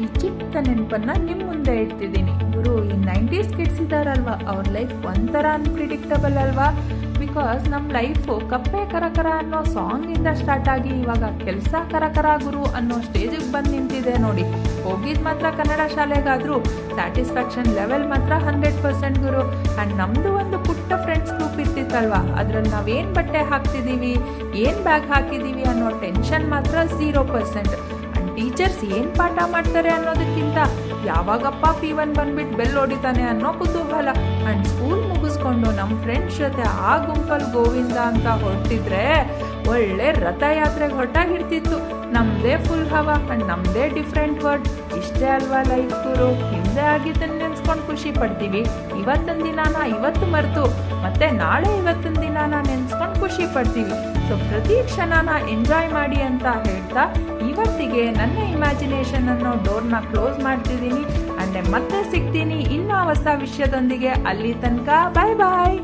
ಈ ಚಿಕ್ಕ ನೆನಪನ್ನ ನಿಮ್ಮ ಮುಂದೆ ಇಡ್ತಿದ್ದೀನಿ. ಗುರು, ಈ 90s ಕಿಡ್ಸ್ ಇದ್ದಾರಲ್ವಾ, ಅವ್ರ ಲೈಫ್ ಒಂಥರ ಅನ್ಪ್ರಿಡಿಕ್ಟಬಲ್ ಅಲ್ವಾ. ಬಿಕಾಸ್ ನಮ್ಮ ಲೈಫು ಕಪ್ಪೆ ಕರಕರ ಅನ್ನೋ ಸಾಂಗಿಂದ ಸ್ಟಾರ್ಟ್ ಆಗಿ ಇವಾಗ ಕೆಲಸ ಕರಕರ ಗುರು ಅನ್ನೋ ಸ್ಟೇಜಿಗೆ ಬಂದು ನಿಂತಿದೆ ನೋಡಿ. ಹೋಗಿದ್ ಮಾತ್ರ ಕನ್ನಡ ಶಾಲೆಗಾದ್ರೂ ಸ್ಯಾಟಿಸ್ಫ್ಯಾಕ್ಷನ್ ಲೆವೆಲ್ ಮಾತ್ರ 100% ಗುರು. ಆ್ಯಂಡ್ ನಮ್ಮದು ಒಂದು ಪುಟ್ಟ ಫ್ರೆಂಡ್ಸ್ ಗ್ರೂಪ್ ಇರ್ತಿತ್ತಲ್ವಾ, ಅದ್ರಲ್ಲಿ ನಾವೇನು ಬಟ್ಟೆ ಹಾಕ್ತಿದ್ದೀವಿ, ಏನು ಬ್ಯಾಗ್ ಹಾಕಿದ್ದೀವಿ ಅನ್ನೋ ಟೆನ್ಷನ್ ಮಾತ್ರ 0%. ಆ್ಯಂಡ್ ಟೀಚರ್ಸ್ ಏನು ಪಾಠ ಮಾಡ್ತಾರೆ ಅನ್ನೋದಕ್ಕಿಂತ ಯಾವಾಗಪ್ಪ P1 ಬಂದ್ಬಿಟ್ಟು ಬೆಲ್ ಹೊಡಿತಾನೆ ಅನ್ನೋ ಕುತೂಹಲ. ಆ್ಯಂಡ್ ಸ್ಕೂಲ್ ಮುಗಿಸ್ಕೊಂಡು ನಮ್ಮ ಫ್ರೆಂಡ್ಸ್ ಜೊತೆ ಆ ಗುಂಪಲ್ಲಿ ಗೋವಿಂದ ಅಂತ ಹೊರಟಿದ್ರೆ ಒಳ್ಳೆ ರಥಯಾತ್ರೆಗೆ ಹೊರಟಾಗಿರ್ತಿತ್ತು. ನಮ್ಮದೇ ಫುಲ್ ಹವಾ ಆ್ಯಂಡ್ ನಮ್ಮದೇ ಡಿಫ್ರೆಂಟ್ ವರ್ಡ್. ಇಷ್ಟೇ ಅಲ್ವಾ ಲೈಫ್ ಗುರು. ಹಿಂದೆ ಆಗಿದ್ದನ್ನು ನೆನೆಸ್ಕೊಂಡು ಖುಷಿ ಪಡ್ತೀವಿ. ಇವತ್ತಿನ ದಿನಾನ ಇವತ್ತು ಮರೆತು ಮತ್ತೆ ನಾಳೆ ಇವತ್ತಿನ ದಿನಾನ ನೆನೆಸ್ಕೊಂಡು ಖುಷಿ ಪಡ್ತೀವಿ. ಸೊ ಪ್ರತಿ ಕ್ಷಣನ ಎಂಜಾಯ್ ಮಾಡಿ ಅಂತ ಹೇಳ್ತಾ ಇವತ್ತಿಗೆ ನನ್ನ ಇಮ್ಯಾಜಿನೇಷನ್ ಅನ್ನೋ ಡೋರ್ನ ಕ್ಲೋಸ್ ಮಾಡ್ತಿದ್ದೀನಿ. ಅಂಡ್ ಮತ್ತೆ ಸಿಗ್ತೀನಿ ಇನ್ನೂ ಹೊಸ ವಿಷಯದೊಂದಿಗೆ. ಅಲ್ಲಿ ತನಕ ಬಾಯ್ ಬಾಯ್.